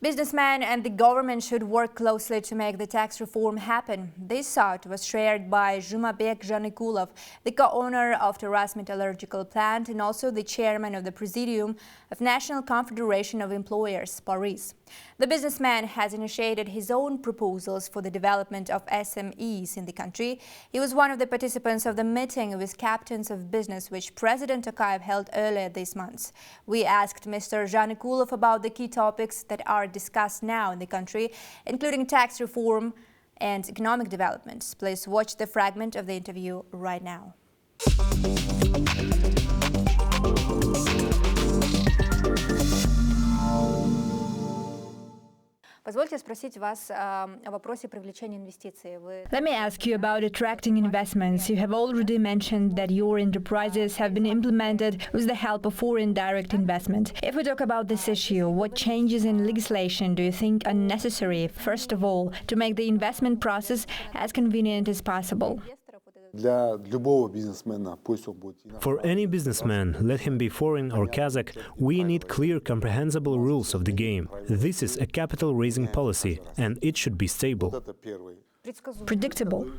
Businessmen and the government should work closely to make the tax reform happen. This thought was shared by Zhumabek Zhanikulov, the co-owner of the Ras Metallurgical Plant and also the chairman of the Presidium of National Confederation of Employers, Paris. The businessman has initiated his own proposals for the development of SMEs in the country. He was one of the participants of the meeting with captains of business which President Tokayev held earlier this month. We asked Mr. Zhanikulov about the key topics that are discussed now in the country, including tax reform and economic development. Please watch the fragment of the interview right now. Let me ask you about attracting investments. You have already mentioned that your enterprises have been implemented with the help of foreign direct investment. If we talk about this issue, what changes in legislation do you think are necessary, first of all, to make the investment process as convenient as possible? For any businessman, let him be foreign or Kazakh, we need clear, comprehensible rules of the game. This is a capital raising policy, and it should be stable. Predictable.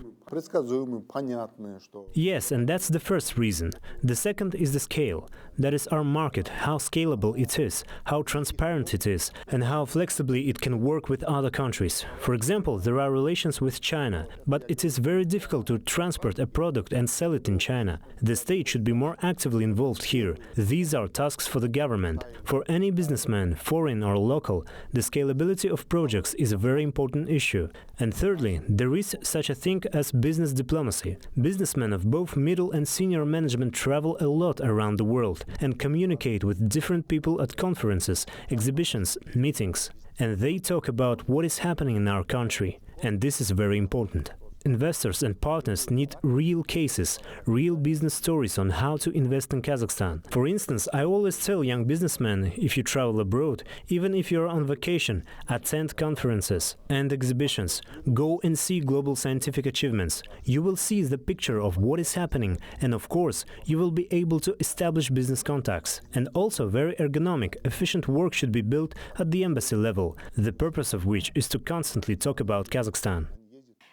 Yes, and that's the first reason. The second is the scale. That is our market, how scalable it is, how transparent it is, and how flexibly it can work with other countries. For example, there are relations with China, but it is very difficult to transport a product and sell it in China. The state should be more actively involved here. These are tasks for the government. For any businessman, foreign or local, the scalability of projects is a very important issue. And thirdly, there is such a thing as business diplomacy. Businessmen of both middle and senior management travel a lot around the world and communicate with different people at conferences, exhibitions, meetings. And they talk about what is happening in our country. And this is very important. Investors and partners need real cases, real business stories on how to invest in Kazakhstan. For instance, I always tell young businessmen, if you travel abroad, even if you're on vacation, attend conferences and exhibitions, go and see global scientific achievements. You will see the picture of what is happening, and of course, you will be able to establish business contacts. And also, very ergonomic, efficient work should be built at the embassy level, the purpose of which is to constantly talk about Kazakhstan.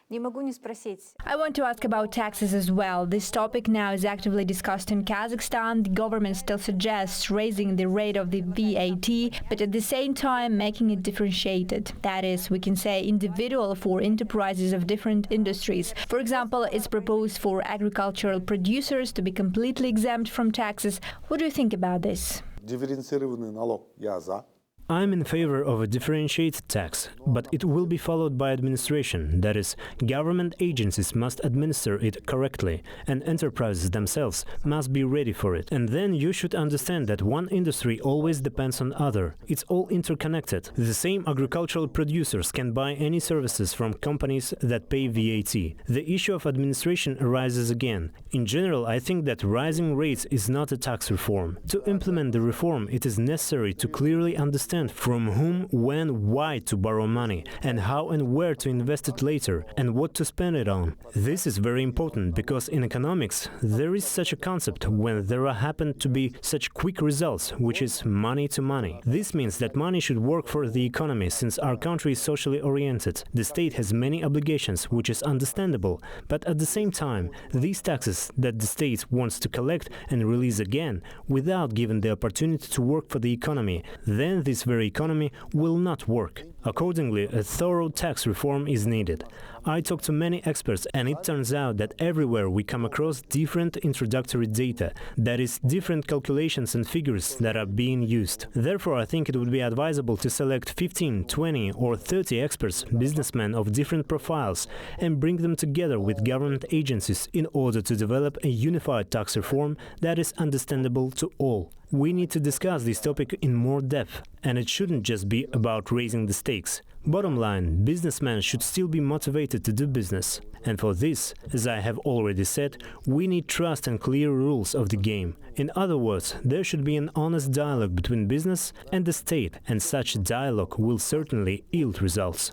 I want to ask about taxes as well. This topic now is actively discussed in Kazakhstan. The government still suggests raising the rate of the VAT, but at the same time making it differentiated. That is, we can say individual for enterprises of different industries. For example, it's proposed for agricultural producers to be completely exempt from taxes. What do you think about this? I'm in favor of a differentiated tax, but it will be followed by administration, that is, government agencies must administer it correctly, and enterprises themselves must be ready for it. And then you should understand that one industry always depends on other. It's all interconnected. The same agricultural producers can buy any services from companies that pay VAT. The issue of administration arises again. In general, I think that rising rates is not a tax reform. To implement the reform, it is necessary to clearly understand from whom, when, why to borrow money, and how and where to invest it later, and what to spend it on. This is very important, because in economics there is such a concept when there happen to be such quick results, which is money to money. This means that money should work for the economy, since our country is socially oriented. The state has many obligations, which is understandable, but at the same time, these taxes that the state wants to collect and release again, without giving the opportunity to work for the economy, then this very economy will not work. Accordingly, a thorough tax reform is needed. I talked to many experts, and it turns out that everywhere we come across different introductory data, that is, different calculations and figures that are being used. Therefore, I think it would be advisable to select 15, 20 or 30 experts, businessmen of different profiles, and bring them together with government agencies in order to develop a unified tax reform that is understandable to all. We need to discuss this topic in more depth, and it shouldn't just be about raising the stakes. Bottom line, businessmen should still be motivated to do business. And for this, as I have already said, we need trust and clear rules of the game. In other words, there should be an honest dialogue between business and the state, and such dialogue will certainly yield results.